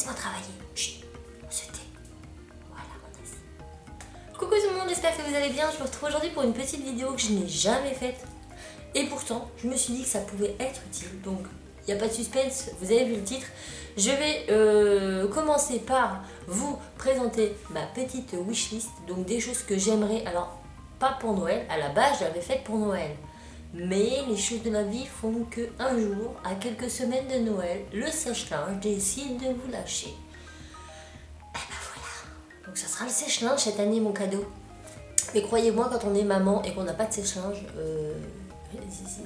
laisse-moi travailler. Chut, on se tait. Voilà, mon assis. Coucou tout le monde, j'espère que vous allez bien. Je vous retrouve aujourd'hui pour une petite vidéo que je n'ai jamais faite. Et pourtant, je me suis dit que ça pouvait être utile. Donc, il n'y a pas de suspense, vous avez vu le titre. Je vais commencer par vous présenter ma petite wishlist. Donc, des choses que j'aimerais. Alors, pas pour Noël. À la base, je l'avais faite pour Noël. Mais les choses de la vie font que un jour, à quelques semaines de Noël, le sèche-linge décide de vous lâcher. Et ben voilà. Donc, ça sera le sèche-linge cette année, mon cadeau. Mais croyez-moi, quand on est maman et qu'on n'a pas de sèche-linge,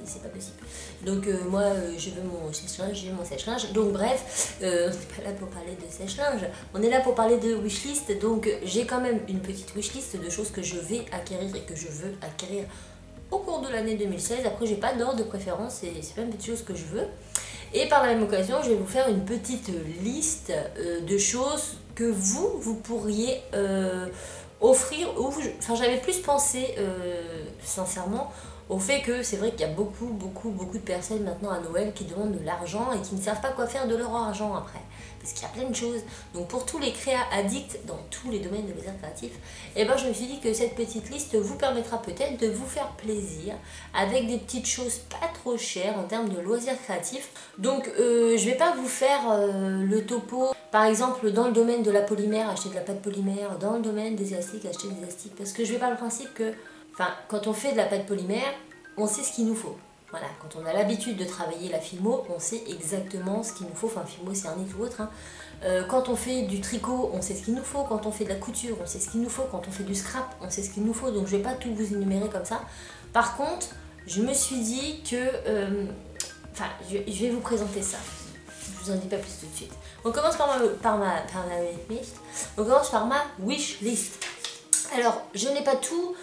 c'est pas possible. Donc moi je veux mon sèche-linge, j'ai mon sèche-linge. Donc bref, on n'est pas là pour parler de sèche-linge, on est là pour parler de wishlist. Donc j'ai quand même une petite wishlist de choses que je vais acquérir et que je veux acquérir au cours de l'année 2016. Après j'ai pas d'ordre de préférence, c'est pas une petite chose que je veux. Et par la même occasion, je vais vous faire une petite liste de choses que vous pourriez offrir. Enfin j'avais plus pensé sincèrement au fait que c'est vrai qu'il y a beaucoup de personnes maintenant à Noël qui demandent de l'argent et qui ne savent pas quoi faire de leur argent après. Parce qu'il y a plein de choses. Donc pour tous les créa-addicts dans tous les domaines de loisirs créatifs, et ben je me suis dit que cette petite liste vous permettra peut-être de vous faire plaisir avec des petites choses pas trop chères en termes de loisirs créatifs. Donc je vais pas vous faire le topo. Par exemple, dans le domaine de la polymère, acheter de la pâte polymère. Dans le domaine des élastiques, acheter des élastiques. Parce que je vais pas le principe que... Enfin, quand on fait de la pâte polymère, on sait ce qu'il nous faut. Voilà, quand on a l'habitude de travailler la filmo, on sait exactement ce qu'il nous faut. Enfin, filmo, c'est un ou autre. Hein. Quand on fait du tricot, on sait ce qu'il nous faut. Quand on fait de la couture, on sait ce qu'il nous faut. Quand on fait du scrap, on sait ce qu'il nous faut. Donc, je vais pas tout vous énumérer comme ça. Par contre, je me suis dit que... Enfin, je vais vous présenter ça. Je vous en dis pas plus tout de suite. On commence par ma list. On commence par ma wish list. Alors, je n'ai pas tout...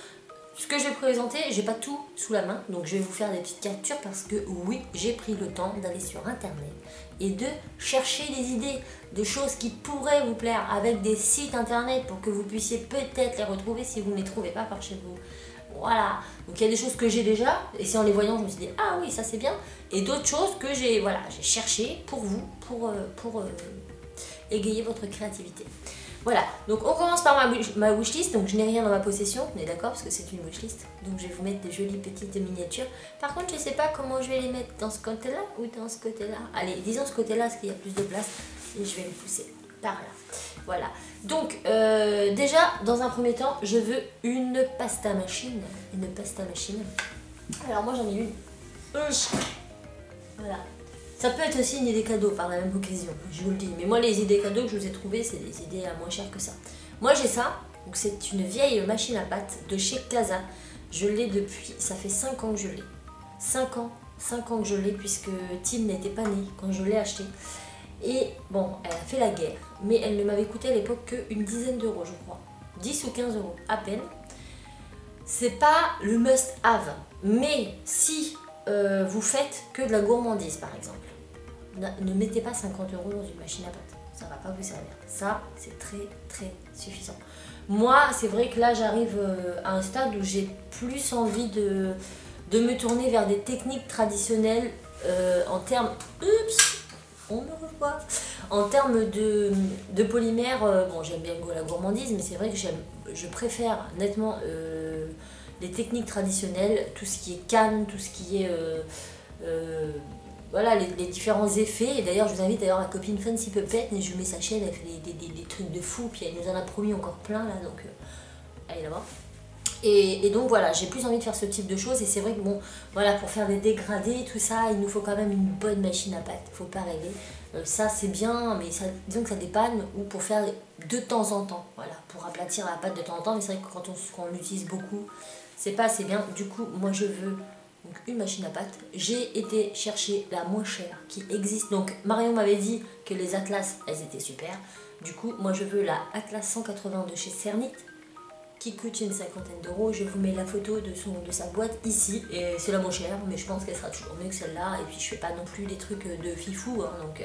Ce que je vais présenter, j'ai pas tout sous la main, donc je vais vous faire des petites captures parce que oui, j'ai pris le temps d'aller sur internet et de chercher des idées de choses qui pourraient vous plaire avec des sites internet pour que vous puissiez peut-être les retrouver si vous ne les trouvez pas par chez vous. Voilà, donc il y a des choses que j'ai déjà et c'est en les voyant je me suis dit ah oui ça c'est bien, et d'autres choses que j'ai cherché pour vous, pour égayer votre créativité. Voilà, donc on commence par ma wishlist. Donc je n'ai rien dans ma possession, on est d'accord, parce que c'est une wishlist. Donc je vais vous mettre des jolies petites miniatures. Par contre, je ne sais pas comment je vais les mettre, dans ce côté-là ou dans ce côté-là. Allez, disons ce côté-là, parce qu'il y a plus de place. Et je vais les pousser par là. Voilà, donc déjà, dans un premier temps, je veux une pasta machine. Une pasta machine. Alors moi, j'en ai une. Voilà. Ça peut être aussi une idée cadeau par la même occasion, je vous le dis. Mais moi, les idées cadeaux que je vous ai trouvées, c'est des idées à moins cher que ça. Moi, j'ai ça. Donc, c'est une vieille machine à pâte de chez Casa. Je l'ai depuis... Ça fait 5 ans que je l'ai. 5 ans que je l'ai, puisque Tim n'était pas né quand je l'ai acheté. Et bon, elle a fait la guerre. Mais elle ne m'avait coûté à l'époque qu'une dizaine d'euros, je crois. 10 ou 15 euros, à peine. C'est pas le must-have. Mais si vous faites que de la gourmandise, par exemple, ne mettez pas 50 euros dans une machine à pâte, ça va pas vous servir. Ça, c'est très suffisant. Moi, c'est vrai que là, j'arrive à un stade où j'ai plus envie de me tourner vers des techniques traditionnelles en termes... Oups, on me revoit. En termes de polymère, bon, j'aime bien la gourmandise, mais c'est vrai que je préfère nettement les techniques traditionnelles, tout ce qui est canne, tout ce qui est... voilà, les différents effets. Et d'ailleurs, je vous invite d'ailleurs la copine Fancy Puppet, mais je mets sa chaîne, elle fait des trucs de fou, puis elle nous en a promis encore plein là, donc allez là-bas. Et donc voilà, j'ai plus envie de faire ce type de choses, et c'est vrai que bon, voilà, pour faire des dégradés, tout ça, il nous faut quand même une bonne machine à pâte, faut pas rêver. Ça c'est bien, mais ça, disons que ça dépanne, ou pour faire de temps en temps, voilà, pour aplatir la pâte de temps en temps, mais c'est vrai que quand on l'utilise beaucoup, c'est pas assez bien. Du coup, moi je veux... Donc une machine à pâte. J'ai été chercher la moins chère qui existe. Donc Marion m'avait dit que les Atlas, elles étaient super. Du coup, moi je veux la Atlas 180 de chez Cernit qui coûte une cinquantaine d'euros. Je vous mets la photo de sa boîte ici. Et c'est la moins chère, mais je pense qu'elle sera toujours mieux que celle-là. Et puis je fais pas non plus des trucs de fifou, hein, donc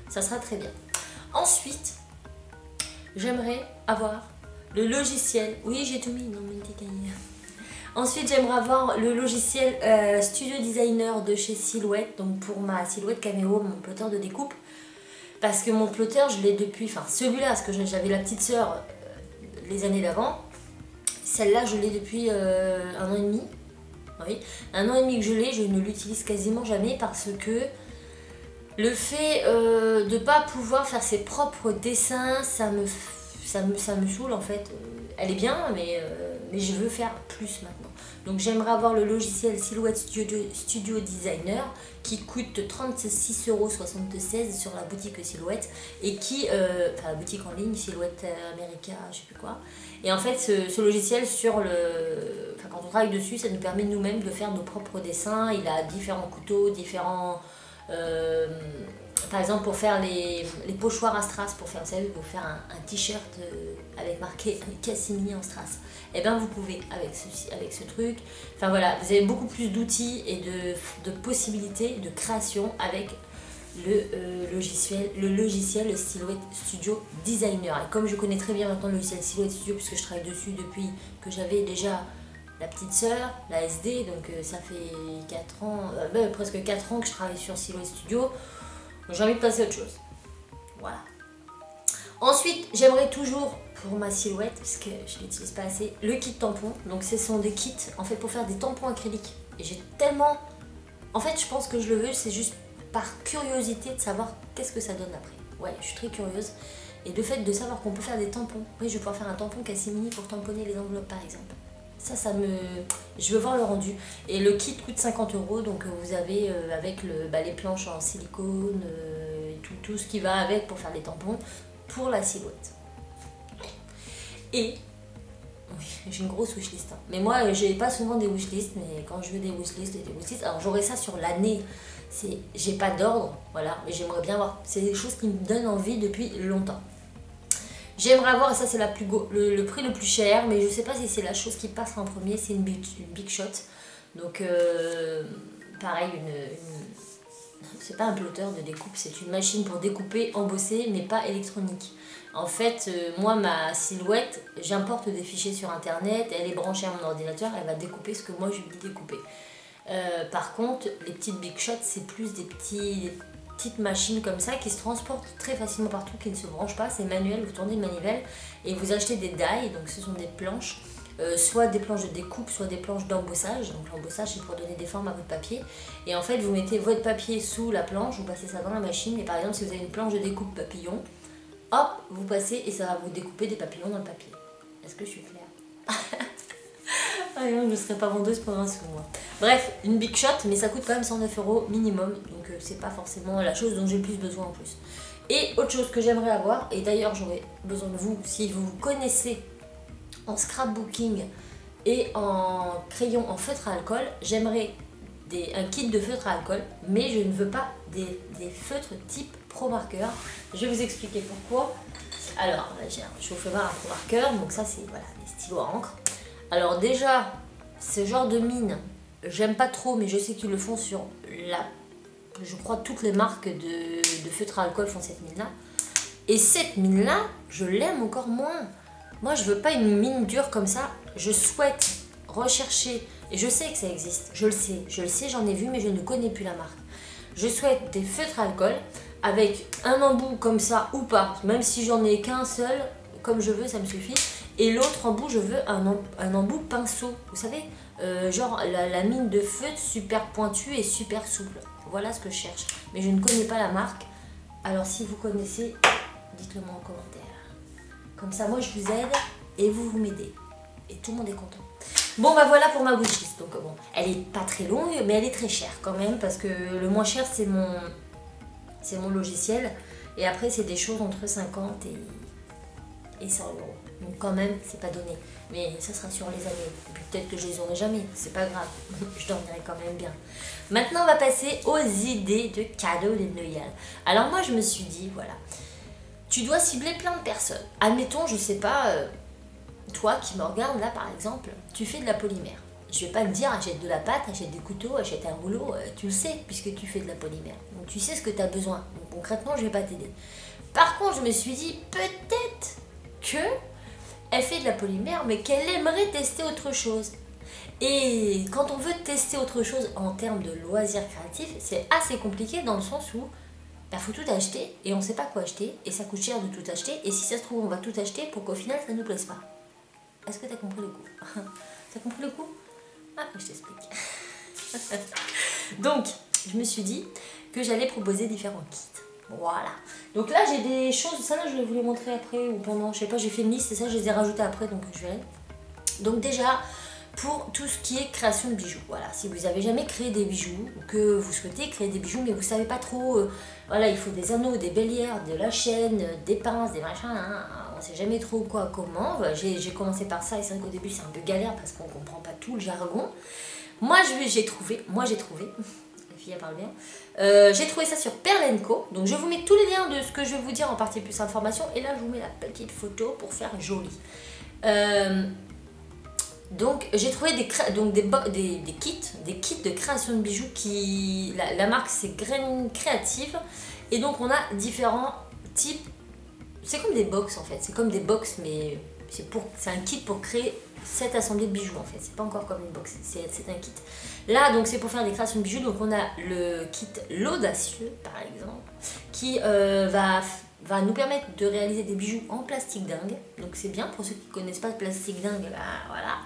ça sera très bien. Ensuite, j'aimerais avoir le logiciel. Oui, j'ai tout mis dans mon petit cahier. Ensuite, j'aimerais avoir le logiciel Studio Designer de chez Silhouette, donc pour ma Silhouette Cameo, mon plotter de découpe. Parce que mon plotter, je l'ai depuis, enfin celui-là, parce que j'avais la petite sœur les années d'avant. Celle-là, je l'ai depuis 1 an et demi. Oui, 1 an et demi que je l'ai, je ne l'utilise quasiment jamais parce que le fait de ne pas pouvoir faire ses propres dessins, ça me saoule en fait. Elle est bien, mais je veux faire plus maintenant. Donc j'aimerais avoir le logiciel Silhouette Studio Designer qui coûte 36,76 € sur la boutique Silhouette et qui, enfin la boutique en ligne, Silhouette America, je sais plus quoi. Et en fait ce logiciel quand on travaille dessus, ça nous permet nous-mêmes de faire nos propres dessins. Il a différents couteaux, différents... par exemple pour faire les pochoirs à strass, pour faire, vous savez, pour faire un t-shirt avec marqué Cassini en strass, et bien vous pouvez avec ce truc. Enfin voilà, vous avez beaucoup plus d'outils et de possibilités de création avec le logiciel Silhouette Studio Designer. Et comme je connais très bien maintenant le logiciel Silhouette Studio puisque je travaille dessus depuis que j'avais déjà la petite sœur, la SD, donc ça fait 4 ans, presque 4 ans que je travaille sur Silhouette Studio. J'ai envie de passer à autre chose. Voilà. Ensuite, j'aimerais toujours pour ma silhouette, parce que je ne l'utilise pas assez, le kit tampon. Donc ce sont des kits en fait pour faire des tampons acryliques. Et j'ai tellement... En fait, je pense que je le veux, c'est juste par curiosité de savoir qu'est-ce que ça donne après. Ouais, je suis très curieuse. Et le fait de savoir qu'on peut faire des tampons. Oui, je vais pouvoir faire un tampon Cassini pour tamponner les enveloppes par exemple. Ça me... Je veux voir le rendu. Et le kit coûte 50 €, donc vous avez avec les planches en silicone, tout ce qui va avec pour faire les tampons, pour la silhouette. Et, oui, j'ai une grosse wishlist. Hein. Mais moi, j'ai pas souvent des wishlists, mais quand je veux des wishlists, alors j'aurai ça sur l'année. J'ai pas d'ordre, voilà, mais j'aimerais bien voir. C'est des choses qui me donnent envie depuis longtemps. J'aimerais avoir, et ça c'est le prix le plus cher, mais je sais pas si c'est la chose qui passe en premier, c'est une Big Shot. Donc pareil, c'est pas un plotter de découpe, c'est une machine pour découper, embosser, mais pas électronique. En fait, moi ma silhouette, j'importe des fichiers sur internet, elle est branchée à mon ordinateur, elle va découper ce que moi je lui dis découper. Par contre, les petites Big Shot, c'est plus des petites machines comme ça qui se transportent très facilement partout, qui ne se branchent pas, c'est manuel, vous tournez le manivelle et vous achetez des dies, donc ce sont des planches, soit des planches de découpe, soit des planches d'embossage. Donc l'embossage c'est pour donner des formes à votre papier, et en fait vous mettez votre papier sous la planche, vous passez ça dans la machine, et par exemple si vous avez une planche de découpe papillon, hop, vous passez et ça va vous découper des papillons dans le papier. Est-ce que je suis claire? Ah non, je ne serais pas vendeuse pour un sou, moi. Bref, une Big Shot, mais ça coûte quand même 109 € minimum, donc c'est pas forcément la chose dont j'ai le plus besoin en plus. Et autre chose que j'aimerais avoir, et d'ailleurs j'aurais besoin de vous, si vous vous connaissez en scrapbooking et en crayon en feutre à alcool, j'aimerais un kit de feutre à alcool, mais je ne veux pas des feutres type Pro Marker. Je vais vous expliquer pourquoi. Alors, là, je vous fais voir un Pro Marker, donc ça c'est voilà, les stylos à encre. Alors déjà, ce genre de mine, j'aime pas trop, mais je sais qu'ils le font sur je crois toutes les marques de feutre à alcool font cette mine-là. Et cette mine-là, je l'aime encore moins. Moi, je veux pas une mine dure comme ça. Je souhaite rechercher, et je sais que ça existe, je le sais, j'en ai vu, mais je ne connais plus la marque. Je souhaite des feutres à alcool avec un embout comme ça ou pas, même si j'en ai qu'un seul, comme je veux, ça me suffit. Et l'autre embout, je veux un embout pinceau, vous savez, genre la mine de feutre super pointue et super souple. Voilà ce que je cherche. Mais je ne connais pas la marque. Alors si vous connaissez, dites-le moi en commentaire. Comme ça, moi je vous aide et vous m'aidez. Et tout le monde est content. Bon bah voilà pour ma wishlist. Donc bon, elle est pas très longue, mais elle est très chère quand même, parce que le moins cher c'est mon logiciel. Et après c'est des choses entre 50 et 100 €. Donc quand même, c'est pas donné. Mais ça sera sur les années. Et puis peut-être que je les aurai jamais. C'est pas grave. Je dormirai quand même bien. Maintenant, on va passer aux idées de cadeaux de Noël. Alors moi, je me suis dit, voilà. Tu dois cibler plein de personnes. Admettons, je sais pas, toi qui me regardes là par exemple, tu fais de la polymère. Je vais pas te dire, achète de la pâte, achète des couteaux, achète un rouleau. Tu le sais, puisque tu fais de la polymère. Donc tu sais ce que tu as besoin. Donc concrètement, je vais pas t'aider. Par contre, je me suis dit, peut-être que elle fait de la polymère, mais qu'elle aimerait tester autre chose. Et quand on veut tester autre chose en termes de loisirs créatifs, c'est assez compliqué dans le sens où bah, faut tout acheter et on sait pas quoi acheter et ça coûte cher de tout acheter et si ça se trouve on va tout acheter pour qu'au final ça ne nous plaise pas. Est-ce que tu as compris le coup? T'as compris le coup? Après je t'explique. Donc je me suis dit que j'allais proposer différents kits. Voilà. Donc là j'ai des choses, ça là je vais vous les montrer après ou pendant, je sais pas, j'ai fait une liste et ça je les ai rajoutées après donc je verrai. Donc déjà pour tout ce qui est création de bijoux, voilà, si vous avez jamais créé des bijoux ou que vous souhaitez créer des bijoux mais vous savez pas trop, voilà, il faut des anneaux, des bélières, de la chaîne, des pinces, des machins, hein, on sait jamais trop quoi, comment, j'ai commencé par ça et c'est vrai qu'au début c'est un peu galère parce qu'on comprend pas tout le jargon. Moi j'ai trouvé, la fille elle parle bien, j'ai trouvé ça sur Perle & Co, donc je vous mets tous les liens de ce que je vais vous dire en partie plus information et là je vous mets la petite photo pour faire joli. Donc j'ai trouvé des kits de création de bijoux qui... La marque c'est Grain Creative et donc on a différents types, c'est comme des box en fait, c'est comme des box mais c'est un kit pour créer cette assemblée de bijoux en fait, c'est pas encore comme une box, c'est un kit. Là donc c'est pour faire des créations de bijoux, donc on a le kit l'audacieux par exemple qui va nous permettre de réaliser des bijoux en plastique dingue. Donc c'est bien pour ceux qui ne connaissent pas le plastique dingue, bah, voilà.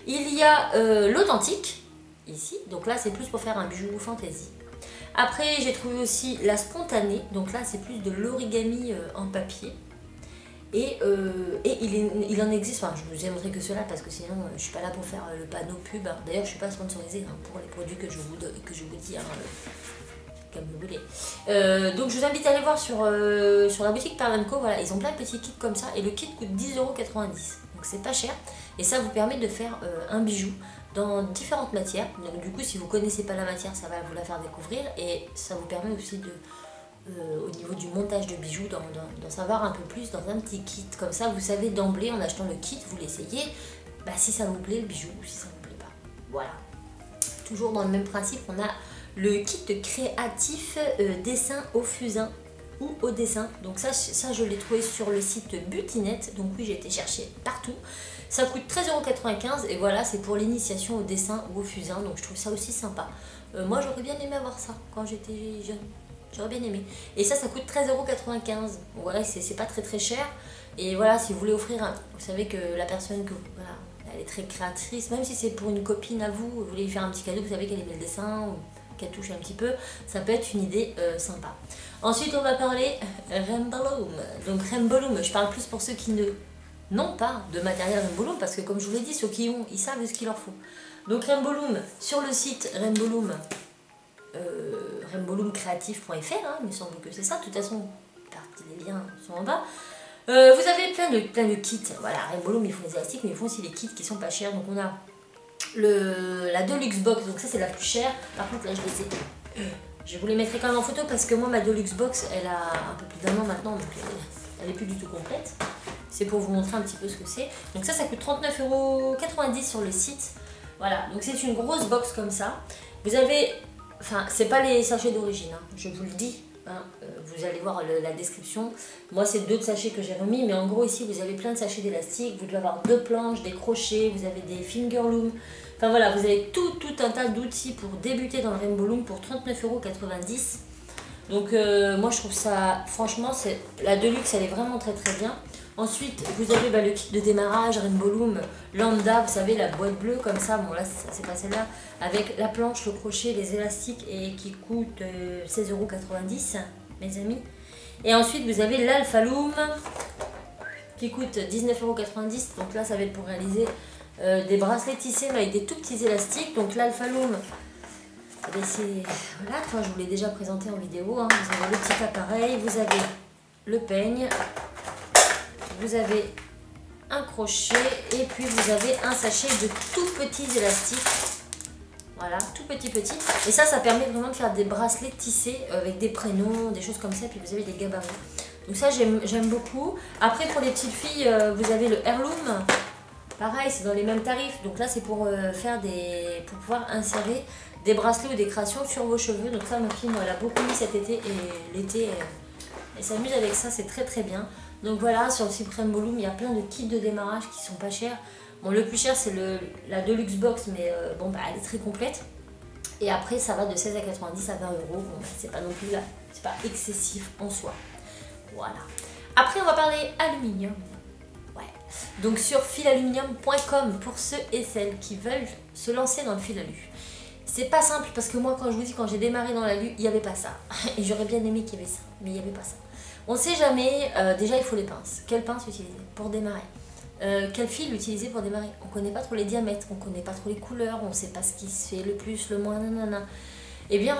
Il y a l'authentique, ici. Donc là c'est plus pour faire un bijou fantaisie. Après j'ai trouvé aussi la spontanée. Donc là c'est plus de l'origami en papier. Et il en existe, enfin je vous ai montré que cela parce que sinon je suis pas là pour faire le panneau pub. D'ailleurs je suis pas sponsorisée hein, pour les produits que je vous dis. Hein, comme vous voulez. Donc je vous invite à aller voir sur la boutique Perle & Co, voilà, ils ont plein de petits kits comme ça et le kit coûte 10,90 €, donc c'est pas cher et ça vous permet de faire un bijou dans différentes matières. Donc du coup si vous connaissez pas la matière ça va vous la faire découvrir et ça vous permet aussi de au niveau du montage de bijoux d'en savoir un peu plus dans un petit kit comme ça, vous savez d'emblée en achetant le kit vous l'essayez, bah, si ça vous plaît le bijou ou si ça vous plaît pas, voilà. Toujours dans le même principe on a le kit créatif dessin au fusain ou au dessin. Donc ça je l'ai trouvé sur le site Butinette. Donc oui j'ai été chercher partout. Ça coûte 13,95 € et voilà c'est pour l'initiation au dessin ou au fusain. Donc je trouve ça aussi sympa. Moi j'aurais bien aimé avoir ça quand j'étais jeune. J'aurais bien aimé. Et ça coûte 13,95 €. Voilà c'est pas très cher. Et voilà si vous voulez offrir un... Vous savez que la personne que... Voilà, elle est très créatrice. Même si c'est pour une copine à vous, vous voulez lui faire un petit cadeau, vous savez qu'elle aime le dessin ou qu'elle touche un petit peu, ça peut être une idée sympa. Ensuite on va parler Rembaloom. Donc Rembaloom, je parle plus pour ceux qui n'ont pas de matériel Rembaloom parce que comme je vous l'ai dit, ceux qui ont, ils savent ce qu'il leur faut. Donc Rembaloom, sur le site Rembaloom, rembaloomcreative.fr, hein, il me semble que c'est ça, de toute façon les liens sont en bas. Vous avez plein de kits, voilà, Rembaloom ils font des élastiques mais ils font aussi les kits qui sont pas chers, donc on a la Deluxe Box, donc ça c'est la plus chère. Par contre là je les ai, je vous les mettrai quand même en photo parce que moi ma Deluxe Box elle a un peu plus d'1 an maintenant donc elle est plus du tout complète. C'est pour vous montrer un petit peu ce que c'est. Donc ça coûte 39,90 € sur le site. Voilà, donc c'est une grosse box comme ça. Vous avez, enfin c'est pas les sachets d'origine, hein, je vous le dis. Hein, vous allez voir la description. Moi c'est 2 sachets que j'ai remis, mais en gros ici vous avez plein de sachets d'élastique, vous devez avoir 2 planches, des crochets, vous avez des finger looms. Enfin voilà, vous avez tout un tas d'outils pour débuter dans le Rembaloom pour 39,90 €. Donc moi je trouve ça, franchement, la Deluxe elle est vraiment très bien. Ensuite vous avez le kit de démarrage Rembaloom lambda, vous savez la boîte bleue comme ça, bon là c'est pas celle-là, avec la planche, le crochet, les élastiques et qui coûte 16,90 € mes amis. Et ensuite vous avez l'Alpha Loom qui coûte 19,90 €, donc là ça va être pour réaliser des bracelets tissés mais avec des tout petits élastiques. Donc l'Alpha Loom, c'est, voilà, je vous l'ai déjà présenté en vidéo, hein. Vous avez le petit appareil, vous avez le peigne, vous avez un crochet et puis vous avez un sachet de tout petits élastiques. Voilà, tout petit. Et ça permet vraiment de faire des bracelets tissés avec des prénoms, des choses comme ça. Et puis vous avez des gabarits. Donc ça, j'aime beaucoup. Après, pour les petites filles, vous avez le Heirloom. Pareil, c'est dans les mêmes tarifs. Donc là, c'est pour pour pouvoir insérer des bracelets ou des créations sur vos cheveux. Donc ça, ma fille, elle a beaucoup mis cet été. Et l'été, elle s'amuse avec ça. C'est très bien. Donc voilà, sur le site Rembaloom, il y a plein de kits de démarrage qui sont pas chers. Bon, le plus cher, c'est la Deluxe Box, mais bon, bah, elle est très complète. Et après, ça va de 16,90 € à 20 €. Bon, bah, c'est pas non plus c'est pas excessif en soi. Voilà. Après, on va parler aluminium. Ouais. Donc sur filaluminium.com pour ceux et celles qui veulent se lancer dans le fil alu. C'est pas simple parce que moi, quand je vous dis, quand j'ai démarré dans l'alu, il n'y avait pas ça. Et j'aurais bien aimé qu'il y avait ça, mais il n'y avait pas ça. On ne sait jamais. Déjà, il faut les pinces. Quelles pinces utiliser pour démarrer? Quel fil utiliser pour démarrer? On ne connaît pas trop les diamètres, on ne connaît pas trop les couleurs, on ne sait pas ce qui se fait le plus, le moins, nanana. Et bien,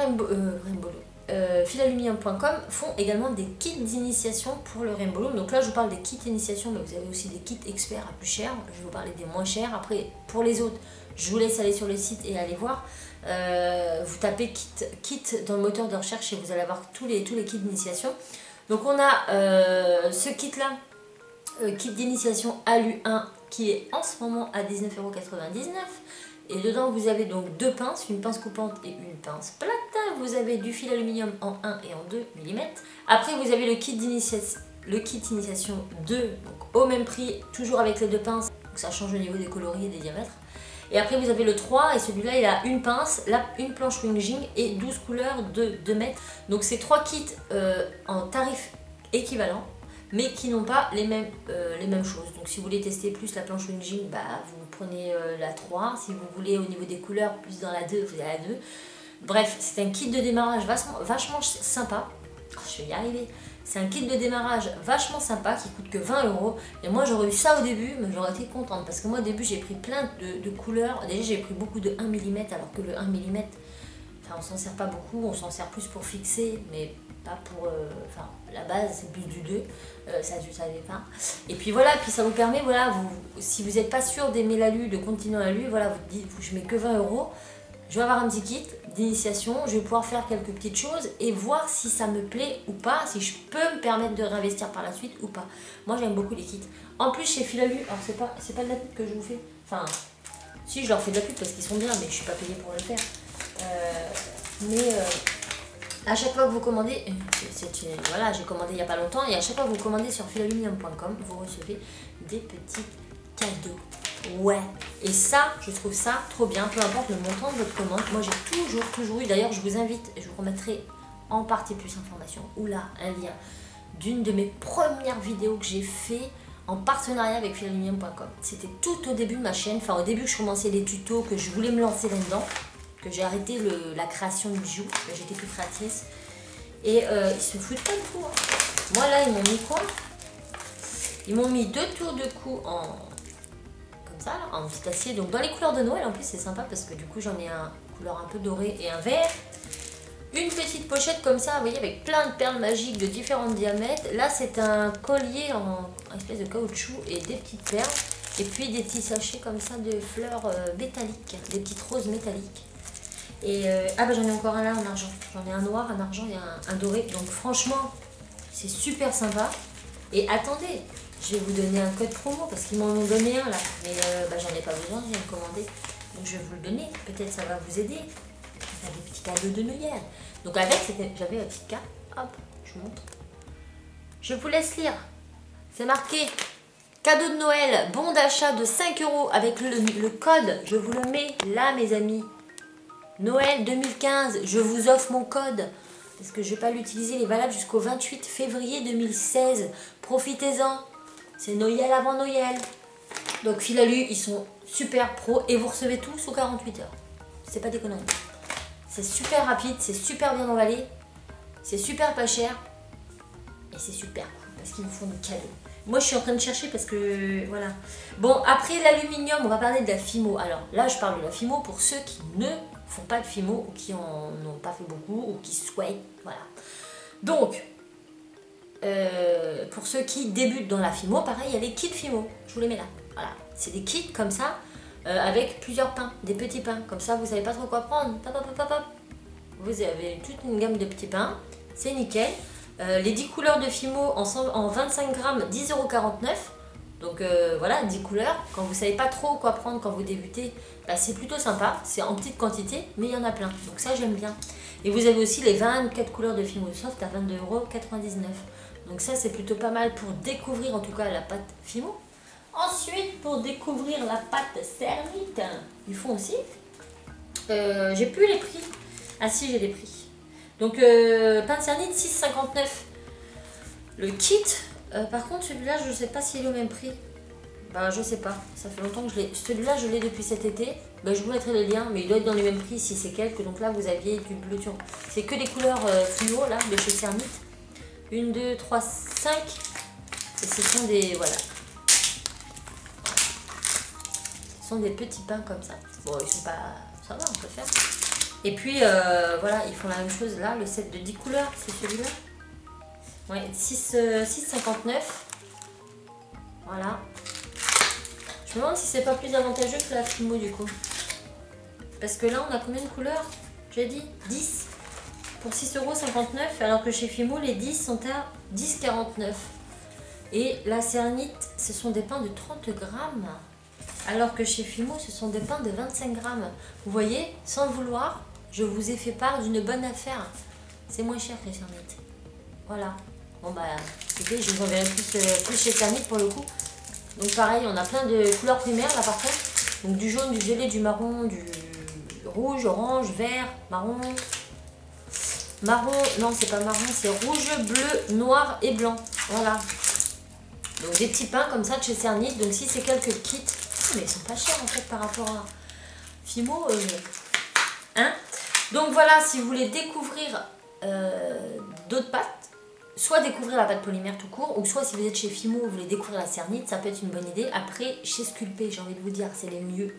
filaluminium.com font également des kits d'initiation pour le Rainbow Loom. Donc là, je vous parle des kits d'initiation, mais vous avez aussi des kits experts à plus cher. Je vais vous parler des moins chers. Après, pour les autres, je vous laisse aller sur le site et aller voir. Vous tapez kit dans le moteur de recherche et vous allez avoir tous les kits d'initiation. Donc on a ce kit là, kit d'initiation Alu 1 qui est en ce moment à 19,99 €. Et dedans vous avez donc deux pinces, une pince coupante et une pince plate. Vous avez du fil aluminium en 1 et en 2 mm. Après vous avez le kit initiation 2, donc au même prix, toujours avec les deux pinces. Donc ça change au niveau des coloris et des diamètres. Et après vous avez le 3 et celui-là il a une pince, une planche Winging et 12 couleurs de 2 mètres. Donc c'est 3 kits en tarif équivalent mais qui n'ont pas les mêmes choses. Donc si vous voulez tester plus la planche Winging, bah, vous prenez la 3. Si vous voulez au niveau des couleurs plus dans la 2, vous avez la 2. Bref, c'est un kit de démarrage vachement sympa. Oh, je vais y arriver. C'est un kit de démarrage vachement sympa qui coûte que 20 €. Et moi j'aurais eu ça au début, mais j'aurais été contente parce que moi au début j'ai pris plein de couleurs. Déjà j'ai pris beaucoup de 1 mm alors que le 1 mm, enfin, on s'en sert pas beaucoup, on s'en sert plus pour fixer, mais pas pour. Enfin, la base c'est plus du 2, ça je savais pas. Et puis voilà, puis ça vous permet, voilà, si vous n'êtes pas sûr d'aimer l'alu, de continuer l'alu, voilà, vous dites, je mets que 20 €. Je vais avoir un petit kit d'initiation, je vais pouvoir faire quelques petites choses et voir si ça me plaît ou pas, si je peux me permettre de réinvestir par la suite ou pas. Moi j'aime beaucoup les kits. En plus chez Filalu, alors c'est pas de la pub que je vous fais, enfin si je leur fais de la pub parce qu'ils sont bien mais je suis pas payée pour le faire. À chaque fois que vous commandez, voilà, j'ai commandé il n'y a pas longtemps et à chaque fois que vous commandez sur filaluminium.com, vous recevez des petits cadeaux. Ouais, et ça, je trouve ça trop bien, peu importe le montant de votre commande. Moi j'ai toujours eu, d'ailleurs je vous invite, je vous remettrai en partie plus d'informations, ou là, un lien d'une de mes premières vidéos que j'ai fait en partenariat avec filaluminium.com. C'était tout au début de ma chaîne, enfin au début que je commençais les tutos, que je voulais me lancer là-dedans, que j'ai arrêté la création de bijoux, que j'étais plus créatrice. Et ils se foutent pas de tout. Hein. Moi là, ils m'ont mis quoi? Ils m'ont mis 2 tours de cou ça, là, en petit acier, donc dans les couleurs de Noël. En plus c'est sympa parce que du coup j'en ai un couleur un peu doré et un vert. Une petite pochette comme ça, vous voyez, avec plein de perles magiques de différents diamètres. Là c'est un collier en espèce de caoutchouc et des petites perles. Et puis des petits sachets comme ça de fleurs métalliques, des petites roses métalliques. Et ah bah j'en ai encore un là en argent. J'en ai un noir, un argent et un doré. Donc franchement c'est super sympa. Et attendez, je vais vous donner un code promo parce qu'ils m'en ont donné un là. Mais bah, j'en ai pas besoin, je viens de commander. Donc je vais vous le donner. Peut-être ça va vous aider. Faire des petits cadeaux de Noël. Donc avec, j'avais un petit cas. Hop, je vous montre. Je vous laisse lire. C'est marqué cadeau de Noël, bon d'achat de 5 € avec le code. Je vous le mets là mes amis. Noël 2015, je vous offre mon code. Parce que je ne vais pas l'utiliser, il est valable jusqu'au 28 février 2016. Profitez-en. C'est Noël avant Noël. Donc Filalu, ils sont super pro et vous recevez tout sous 48 heures. C'est pas des conneries. C'est super rapide, c'est super bien emballé. C'est super pas cher. Et c'est super cool parce qu'ils vous font des cadeaux. Moi je suis en train de chercher parce que voilà. Bon, après l'aluminium, on va parler de la Fimo. Alors là je parle de la Fimo pour ceux qui ne font pas de Fimo ou qui en ont pas fait beaucoup ou qui souhaitent. Voilà. Donc pour ceux qui débutent dans la Fimo, pareil, il y a les kits Fimo. Je vous les mets là. Voilà. C'est des kits comme ça avec plusieurs pains, des petits pains. Comme ça vous savez pas trop quoi prendre. Pop, pop, pop, pop. Vous avez toute une gamme de petits pains. C'est nickel. Les 10 couleurs de Fimo en 25 grammes, 10,49 €. Donc voilà, 10 couleurs. Quand vous savez pas trop quoi prendre quand vous débutez, bah, c'est plutôt sympa. C'est en petite quantité, mais il y en a plein. Donc ça, j'aime bien. Et vous avez aussi les 24 couleurs de Fimo Soft à 22,99 €. Donc ça, c'est plutôt pas mal pour découvrir en tout cas la pâte Fimo. Ensuite, pour découvrir la pâte Céramique, ils font aussi. J'ai plus les prix. Ah si, j'ai les prix. Donc pain de cernite 6,59 le kit. Par contre celui-là je ne sais pas s'il est au même prix. Bah je sais pas, ça fait longtemps que je l'ai. Celui-là je l'ai depuis cet été. Bah, je vous mettrai les liens, mais il doit être dans les mêmes prix si c'est quelques. Donc là vous aviez du bleu turc. C'est que des couleurs fluo là de chez Cernite. 1, 2, 3, 5. Et ce sont des. Voilà. Ce sont des petits pains comme ça. Bon ils sont pas. Ça va, on peut faire. Et puis voilà, ils font la même chose là, le set de 10 couleurs, c'est celui-là. Ouais, 6,59. Voilà. Je me demande si c'est pas plus avantageux que la Fimo du coup. Parce que là, on a combien de couleurs? J'ai dit 10 pour 6,59 €, alors que chez Fimo, les 10 sont à 10,49 €. Et la Cernite, ce sont des pains de 30 grammes. Alors que chez Fimo, ce sont des pains de 25 grammes. Vous voyez, sans le vouloir, je vous ai fait part d'une bonne affaire. C'est moins cher que les Cernite. Voilà. Bon bah, écoutez, je vous enverrai plus chez Cernite pour le coup. Donc pareil, on a plein de couleurs primaires là par contre. Donc du jaune, du violet, du marron, du rouge, orange, vert, marron. Marron, non c'est pas marron, c'est rouge, bleu, noir et blanc. Voilà. Donc des petits pains comme ça de chez Cernite. Donc si c'est quelques kits, mais ils sont pas chers en fait par rapport à Fimo. Hein? Donc voilà, si vous voulez découvrir d'autres pâtes, soit découvrir la pâte polymère tout court, ou soit si vous êtes chez Fimo, vous voulez découvrir la Cernite, ça peut être une bonne idée. Après, chez Sculpé, j'ai envie de vous dire, c'est les mieux.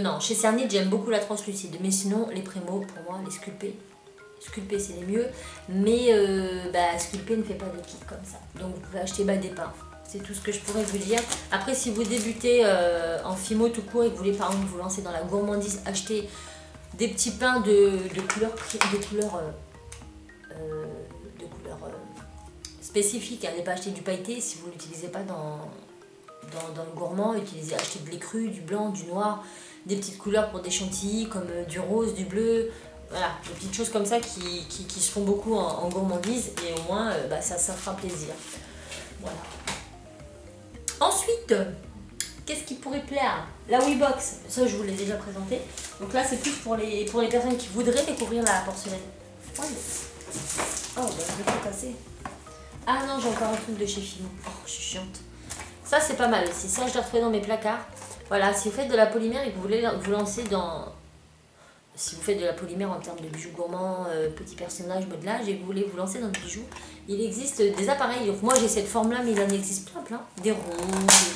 Non, chez Cernite, j'aime beaucoup la translucide, mais sinon, les Prémo, pour moi, les Sculpé, c'est les mieux. Mais Sculpé ne fait pas de kits comme ça. Donc vous pouvez acheter des pains. C'est tout ce que je pourrais vous dire. Après, si vous débutez en Fimo tout court et que vous voulez par exemple vous lancer dans la gourmandise, acheter des petits pains de couleurs spécifiques. N'allez pas acheter du pailleté si vous ne l'utilisez pas dans le gourmand. Achetez de lait cru, du blanc, du noir, des petites couleurs pour des chantilly comme du rose, du bleu. Voilà, des petites choses comme ça qui se font beaucoup en gourmandise et au moins ça fera plaisir. Voilà. Ensuite, qu'est-ce qui pourrait plaire? La WeBox, ça je vous l'ai déjà présenté. Donc là c'est plus pour les personnes qui voudraient découvrir la porcelaine. Oh je vais tout casser. Ah non, j'ai encore un truc de chez Fimo. Oh, je suis chiante. Ça c'est pas mal aussi. Ça je l'ai retrouvé dans mes placards. Voilà, si vous faites de la polymère et que vous voulez vous lancer dans... Si vous faites de la polymère en termes de bijoux gourmands, petits personnages, modelage, et que vous voulez vous lancer dans le bijou, il existe des appareils. Donc moi j'ai cette forme-là, mais il en existe plein. Des ronds,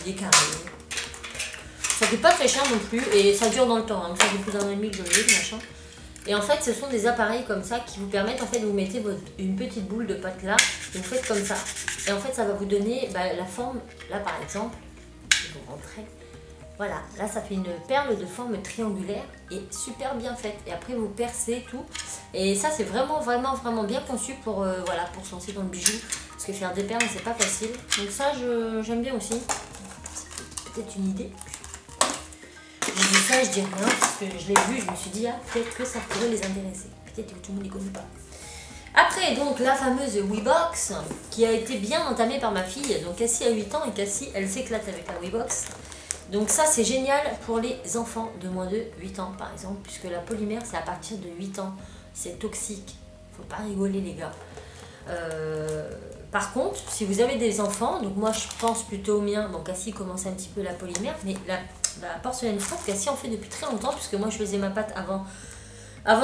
des carrés. Ça coûte pas très cher non plus, et ça dure dans le temps. Hein. Ça fait plus d'1 an et demi que je l'ai, machin. Et en fait, ce sont des appareils comme ça qui vous permettent, en fait, de vous mettez une petite boule de pâte là, et vous faites comme ça. Et en fait, ça va vous donner la forme, là par exemple, je vous rentrer. Voilà, là ça fait une perle de forme triangulaire et super bien faite. Et après vous percez tout. Et ça c'est vraiment bien conçu pour, pour se lancer dans le bijou. Parce que faire des perles c'est pas facile. Donc ça j'aime bien aussi. C'est peut-être une idée. Je dis ça, je dis rien parce que je l'ai vu, je me suis dit peut-être que ça pourrait les intéresser. Peut-être que tout le monde ne connaît pas. Après donc la fameuse WeBox qui a été bien entamée par ma fille. Donc Cassie a 8 ans et Cassie elle s'éclate avec la WeBox. Donc ça c'est génial pour les enfants de moins de 8 ans par exemple, puisque la polymère c'est à partir de 8 ans, c'est toxique, faut pas rigoler les gars. Par contre, si vous avez des enfants, donc moi je pense plutôt au mien, bon Cassie commence un petit peu la polymère, mais la porcelaine froide, Cassie en fait depuis très longtemps, puisque moi je faisais ma pâte avant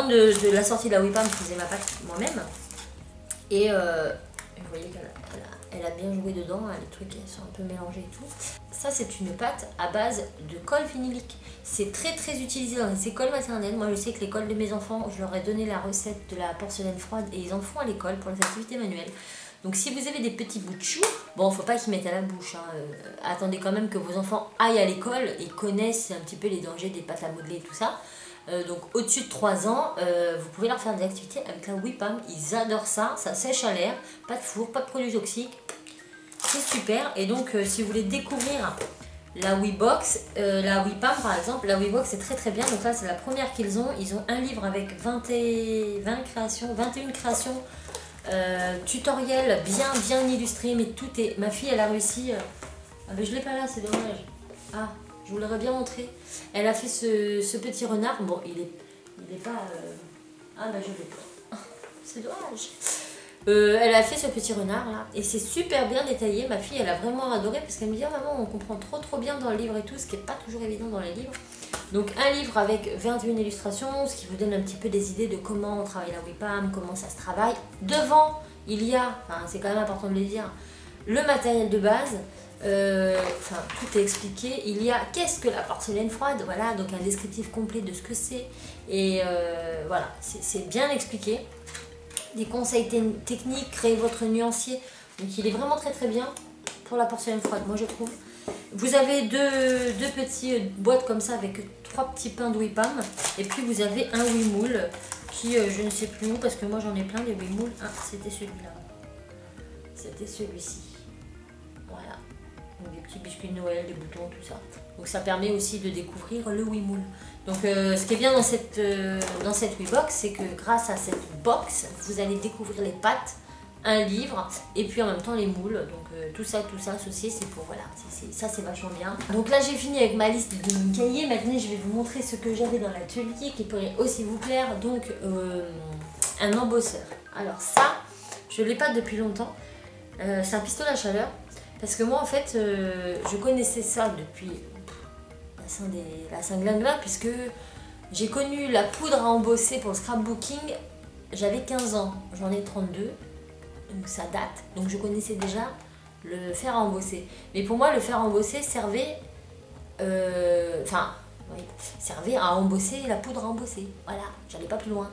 de la sortie de la WePam, je faisais ma pâte moi-même. Et vous voyez qu'elle a bien joué dedans, hein, les trucs sont un peu mélangés et tout. Ça c'est une pâte à base de colle vinylique. C'est très utilisé dans les écoles maternelles. Moi je sais que l'école de mes enfants, je leur ai donné la recette de la porcelaine froide et ils en font à l'école pour les activités manuelles. Donc si vous avez des petits bouts de chou, bon faut pas qu'ils mettent à la bouche, hein. Attendez quand même que vos enfants aillent à l'école et connaissent un petit peu les dangers des pâtes à modeler et tout ça. Donc au-dessus de 3 ans, vous pouvez leur faire des activités avec la WePam. Ils adorent ça, ça sèche à l'air, pas de four, pas de produits toxiques. C'est super. Et donc si vous voulez découvrir la WeBox, la WePam par exemple, la WeBox c'est très bien. Donc là c'est la première qu'ils ont. Ils ont un livre avec 21 créations, tutoriel bien illustré, mais tout est... Ma fille elle a réussi... Ah ben je l'ai pas là, c'est dommage. Ah, je vous l'aurais bien montré. Elle a fait ce petit renard. Bon, il est pas... Ah ben je l'ai pas. c'est dommage. Elle a fait ce petit renard là et c'est super bien détaillé. Ma fille elle a vraiment adoré parce qu'elle me dit oh, maman on comprend trop bien dans le livre et tout, ce qui n'est pas toujours évident dans les livres. Donc un livre avec 21 illustrations, ce qui vous donne un petit peu des idées de comment on travaille la WIPAM, comment ça se travaille. Devant il y a, enfin c'est quand même important de le dire, le matériel de base. Enfin tout est expliqué. Il y a qu'est-ce que la porcelaine froide, voilà, donc un descriptif complet de ce que c'est et voilà, c'est bien expliqué. Des conseils techniques, créer votre nuancier, donc il est vraiment très bien pour la porcelaine froide, moi je trouve. Vous avez deux petites boîtes comme ça avec 3 petits pains de WIPAM et puis vous avez un Wimoule qui je ne sais plus où parce que moi j'en ai plein des Wimoules. Ah c'était celui-là, c'était celui-ci, voilà. Donc des petits biscuits de Noël, des boutons, tout ça. Donc ça permet aussi de découvrir le Wimoule. Donc ce qui est bien dans cette WeBox, c'est que grâce à cette box, vous allez découvrir les pâtes, un livre et puis en même temps les moules. Donc tout ça associé, c'est pour voilà, ça c'est vachement bien. Donc là j'ai fini avec ma liste de mon cahier. Maintenant je vais vous montrer ce que j'avais dans l'atelier qui pourrait aussi vous plaire. Donc un embosseur. Alors ça, je l'ai pas depuis longtemps. C'est un pistolet à chaleur. Parce que moi en fait, je connaissais ça depuis la Saint-Glingla puisque j'ai connu la poudre à embosser pour le scrapbooking, j'avais 15 ans, j'en ai 32, donc ça date, donc je connaissais déjà le fer à embosser. Mais pour moi le fer à embosser servait, servait à embosser la poudre à embosser, voilà, j'allais pas plus loin.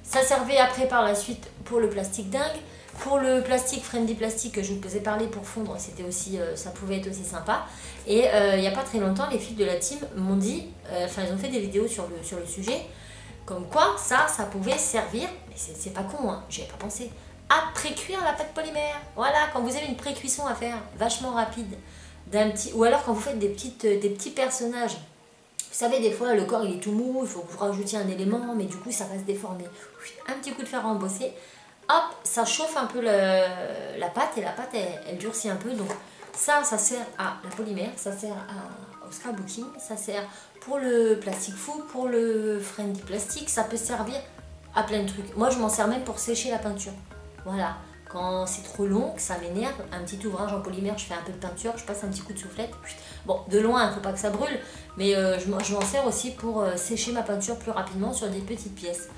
Ça servait après par la suite pour le plastique dingue. Pour le plastique, Friendly Plastic, que je vous ai parlé pour fondre, c'était aussi, ça pouvait être aussi sympa. Et il n'y a pas très longtemps, les filles de la team m'ont dit, elles ont fait des vidéos sur le sujet, comme quoi ça pouvait servir, mais c'est pas con, hein, j'y avais pas pensé, à pré-cuire la pâte polymère. Voilà, quand vous avez une pré-cuisson à faire, vachement rapide, ou alors quand vous faites des petits personnages. Vous savez, des fois, le corps il est tout mou, il faut que vous rajoutiez un élément, mais du coup, ça va se déformer. Un petit coup de fer à embosser. Hop, ça chauffe un peu la pâte et la pâte elle durcit un peu. Donc ça sert à la polymère, ça sert au scrapbooking, ça sert pour le plastique fou, pour le Friendly Plastic, ça peut servir à plein de trucs. Moi je m'en sers même pour sécher la peinture. Voilà, quand c'est trop long, que ça m'énerve, un petit ouvrage en polymère, je fais un peu de peinture, je passe un petit coup de soufflette. Bon, de loin, il ne faut pas que ça brûle, mais je m'en sers aussi pour sécher ma peinture plus rapidement sur des petites pièces.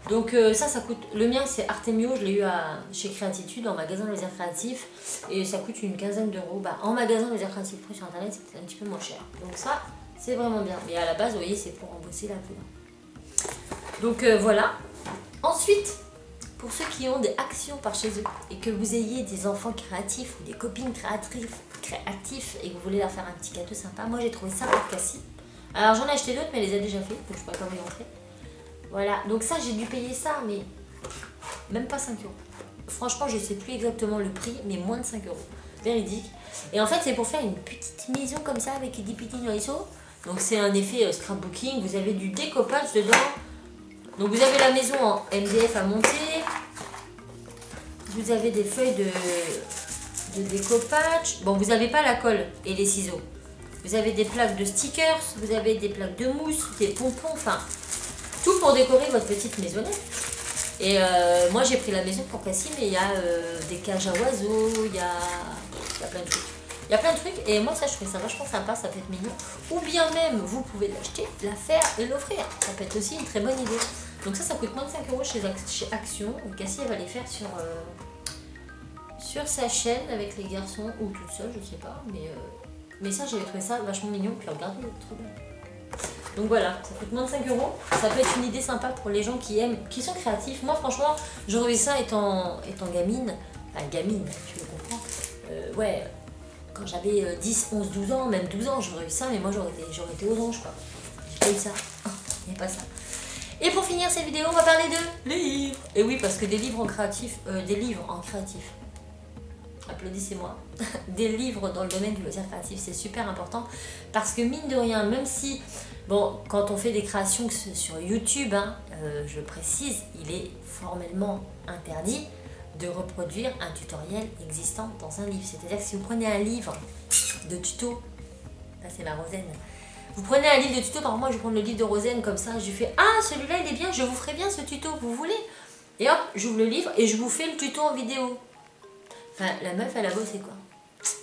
Donc ça coûte, le mien c'est Artemio, je l'ai eu chez Créatitude, en magasin Loisirs Créatifs, et ça coûte une quinzaine d'euros. Bah, en magasin Loisirs Créatifs pris sur internet c'est un petit peu moins cher. Donc ça c'est vraiment bien, mais à la base vous voyez c'est pour embosser la poudre. Donc voilà. Ensuite, pour ceux qui ont des actions par chez eux et que vous ayez des enfants créatifs ou des copines créatifs et que vous voulez leur faire un petit cadeau sympa, moi j'ai trouvé ça pour Cassie. Alors j'en ai acheté d'autres mais elle les a déjà fait, donc je ne pourrais pas vous les montrer. Voilà, donc ça j'ai dû payer ça, mais même pas 5 euros. Franchement, je sais plus exactement le prix, mais moins de 5 euros. Véridique. Et en fait, c'est pour faire une petite maison comme ça avec des petits noyaux. Donc c'est un effet scrapbooking, vous avez du découpage dedans. Donc vous avez la maison en MDF à monter. Vous avez des feuilles de découpage. Bon, vous n'avez pas la colle et les ciseaux. Vous avez des plaques de stickers, vous avez des plaques de mousse, des pompons, enfin... tout pour décorer votre petite maisonnette. Et moi j'ai pris la maison pour Cassie, mais il y a des cages à oiseaux, il y a plein de trucs. Il y a plein de trucs et moi ça je trouve ça vachement sympa, ça peut être mignon. Ou bien même vous pouvez l'acheter, la faire et l'offrir. Ça peut être aussi une très bonne idée. Donc ça coûte moins de 5 euros chez Action. Et Cassie elle va les faire sur sa chaîne avec les garçons ou toute seule, je sais pas. Mais ça j'avais trouvé ça vachement mignon. Puis regardez, trop bien. Donc voilà, ça coûte moins de 5 euros. Ça peut être une idée sympa pour les gens qui aiment, qui sont créatifs. Moi franchement, j'aurais eu ça étant gamine. Enfin gamine, tu le comprends. Ouais, quand j'avais 10, 11, 12 ans, même 12 ans, j'aurais eu ça. Mais moi j'aurais été aux anges quoi. J'ai pas eu ça. Il n'y a pas ça. Et pour finir cette vidéo, on va parler de livres. Et oui, parce que des livres en créatif. Applaudissez-moi. Des livres dans le domaine du loisir créatif, c'est super important. Parce que mine de rien, même si... Bon, quand on fait des créations sur YouTube, hein, je précise, il est formellement interdit de reproduire un tutoriel existant dans un livre. C'est-à-dire que si vous prenez un livre de tuto, là c'est ma Rosaine, vous prenez un livre de tuto, par exemple moi je prends le livre de Rosaine comme ça, je lui fais « Ah, celui-là il est bien, je vous ferai bien ce tuto, vous voulez ?» Et hop, j'ouvre le livre et je vous fais le tuto en vidéo. Enfin, la meuf, elle a bossé quoi.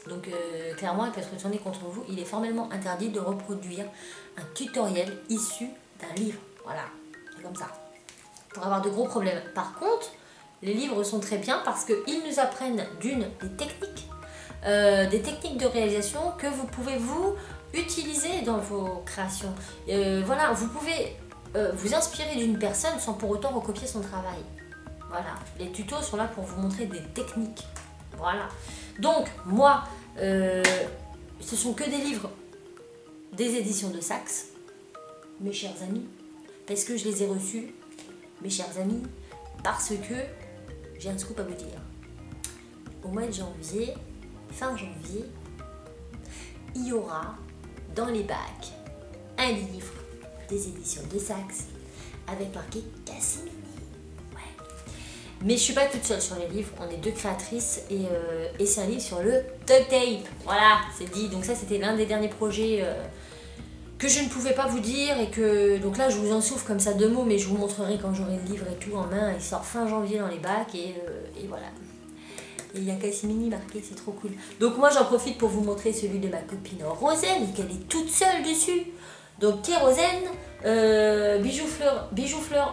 Donc clairement, elle peut se retourner contre vous. Il est formellement interdit de reproduire un tutoriel issu d'un livre. Voilà, c'est comme ça. Pour avoir de gros problèmes. Par contre, les livres sont très bien parce qu'ils nous apprennent des techniques de réalisation que vous pouvez vous utiliser dans vos créations. Voilà, vous pouvez vous inspirer d'une personne sans pour autant recopier son travail. Voilà, les tutos sont là pour vous montrer des techniques. Voilà. Donc, moi, ce sont que des livres des éditions de Saxe, mes chers amis, parce que je les ai reçus, mes chers amis, parce que j'ai un scoop à vous dire. Au mois de janvier, fin janvier, il y aura dans les bacs un livre des éditions de Saxe avec marqué Cassimini. Mais je suis pas toute seule sur les livres, on est 2 créatrices et c'est un livre sur le duct tape. Voilà, c'est dit. Donc ça c'était l'un des derniers projets que je ne pouvais pas vous dire et que... Donc là je vous en souffle comme ça 2 mots, mais je vous montrerai quand j'aurai le livre et tout en main. Il sort fin janvier dans les bacs et voilà. Et il y a Cassimini marqué, c'est trop cool. Donc moi j'en profite pour vous montrer celui de ma copine Rosen, qu'elle est toute seule dessus. Donc kérosène, bijoux fleurs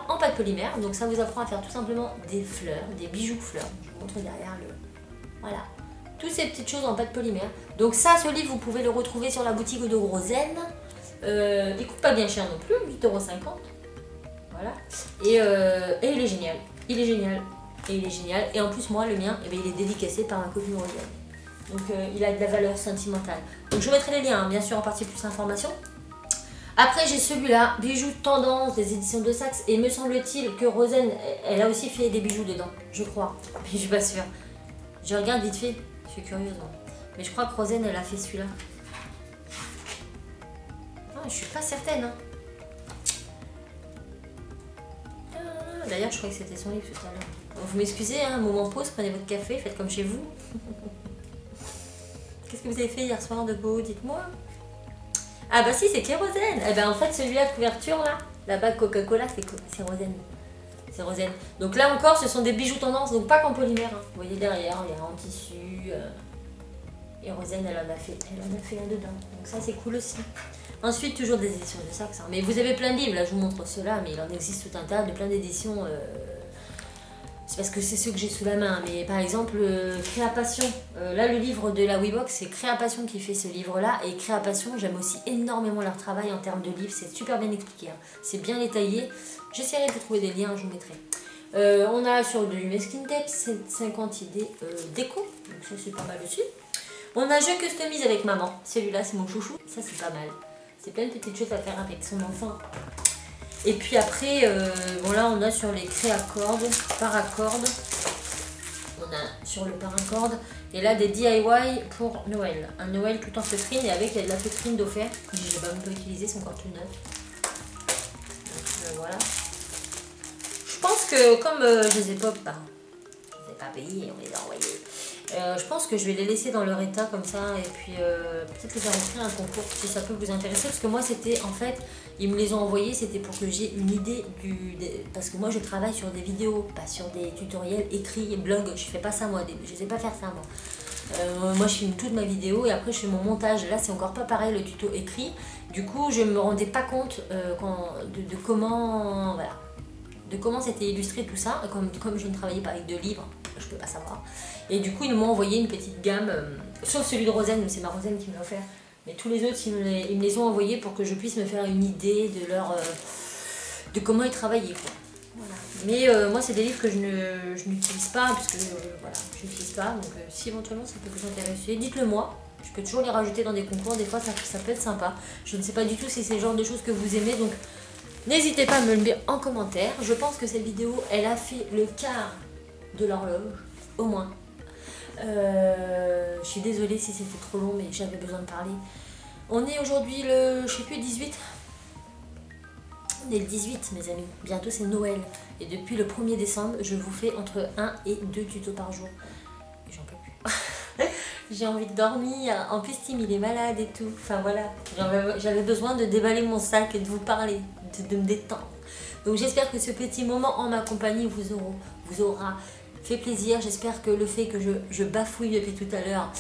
en pâte polymère. Donc ça vous apprend à faire tout simplement des fleurs, des bijoux fleurs. Je vous montre derrière le... Voilà. Toutes ces petites choses en pâte polymère. Donc ça, ce livre, vous pouvez le retrouver sur la boutique de Rosen. Il coûte pas bien cher non plus, 8,50 €. Voilà. Et il est génial. Il est génial. Et il est génial. Et en plus, moi, le mien, eh bien, il est dédicacé par ma copine Rosen. Donc il a de la valeur sentimentale. Donc je mettrai les liens, hein, bien sûr, en partie plus information. Après, j'ai celui-là, bijoux tendance des éditions de Saxe. Et me semble-t-il que Rosen, elle a aussi fait des bijoux dedans, je crois. Mais je suis pas sûre. Je regarde vite fait, je suis curieuse. Hein. Mais je crois que Rosen, elle a fait celui-là. Ah, je suis pas certaine. Hein. D'ailleurs, je crois que c'était son livre tout à l'heure. Vous m'excusez, hein, moment pause, prenez votre café, faites comme chez vous. Qu'est-ce que vous avez fait hier soir de beau, dites-moi. Ah bah si, c'est kérosène. Eh ben en fait, celui-là de couverture, là, la bague Coca-Cola, c'est Rosen. C'est Rosen. Donc là encore, ce sont des bijoux tendance, donc pas qu'en polymère. Hein. Vous voyez derrière, il y a en tissu. Et Rosen, elle en a fait un dedans. Donc ça, c'est cool aussi. Ensuite, toujours des éditions de Saxe. Hein. Mais vous avez plein de livres, là, je vous montre ceux-là, mais il en existe tout un tas de plein d'éditions. C'est parce que c'est ceux que j'ai sous la main. Mais par exemple, Créapassion. Là, le livre de la WeBox, c'est Créapassion qui fait ce livre-là. Et Créapassion, j'aime aussi énormément leur travail en termes de livres. C'est super bien expliqué. Hein. C'est bien détaillé. J'essaierai de trouver des liens, je vous mettrai. On a sur du Meskin Tape 50 idées déco. Donc ça, c'est pas mal aussi. On a Je customise avec maman. Celui-là, c'est mon chouchou. Ça, c'est pas mal. C'est plein de petites choses à faire avec son enfant. Et puis après, bon là on a sur les créacordes, paracordes, on a sur le paracord, et là des DIY pour Noël. Un Noël tout en feutrine et avec de la feutrine d'offert, que je n'ai pas même pas utilisé, c'est encore tout neuf. Donc voilà. Je pense que comme je les ai pas, je les ai pas payés, on les a envoyés. Je pense que je vais les laisser dans leur état comme ça et puis peut-être les faire offrir un concours si ça peut vous intéresser, parce que moi c'était en fait, ils me les ont envoyés, c'était pour que j'ai une idée parce que moi je travaille sur des vidéos, pas sur des tutoriels écrits et blogs, je fais pas ça moi, je sais pas faire ça moi. Moi je filme toute ma vidéo et après je fais mon montage, là c'est encore pas pareil le tuto écrit, du coup je me rendais pas compte de comment, voilà, de comment c'était illustré tout ça, comme je ne travaillais pas avec de livres, je peux pas savoir. Et du coup ils m'ont envoyé une petite gamme, sauf celui de Rosen, c'est ma Rosen qui me l'a offert, mais tous les autres ils me les ont envoyés pour que je puisse me faire une idée de comment ils travaillaient quoi. Voilà. Mais moi c'est des livres que je n'utilise pas, parce que voilà, je n'utilise pas, donc si éventuellement ça peut vous intéresser, dites-le moi. Je peux toujours les rajouter dans des concours, des fois ça peut être sympa. Je ne sais pas du tout si c'est le genre de choses que vous aimez, donc n'hésitez pas à me le dire en commentaire. Je pense que cette vidéo, elle a fait le quart de l'horloge, au moins. Je suis désolée si c'était trop long, mais j'avais besoin de parler. On est aujourd'hui le, je sais plus, 18. On est le 18 mes amis, bientôt c'est Noël. Et depuis le 1er décembre, je vous fais entre 1 et 2 tutos par jour. Et j'en peux plus. J'ai envie de dormir, en plus Tim il est malade et tout. Enfin voilà, j'avais besoin de déballer mon sac et de vous parler, de me détendre. Donc j'espère que ce petit moment en ma compagnie vous aura fait plaisir. J'espère que le fait que je bafouille depuis tout à l'heure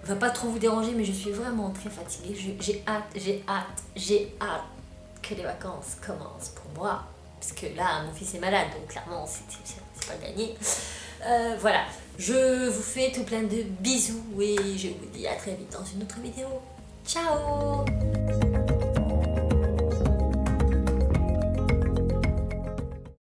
va pas trop vous déranger, mais je suis vraiment très fatiguée. J'ai hâte que les vacances commencent pour moi. Parce que là, mon fils est malade, donc clairement, c'est pas gagné. Voilà, je vous fais tout plein de bisous et je vous dis à très vite dans une autre vidéo. Ciao!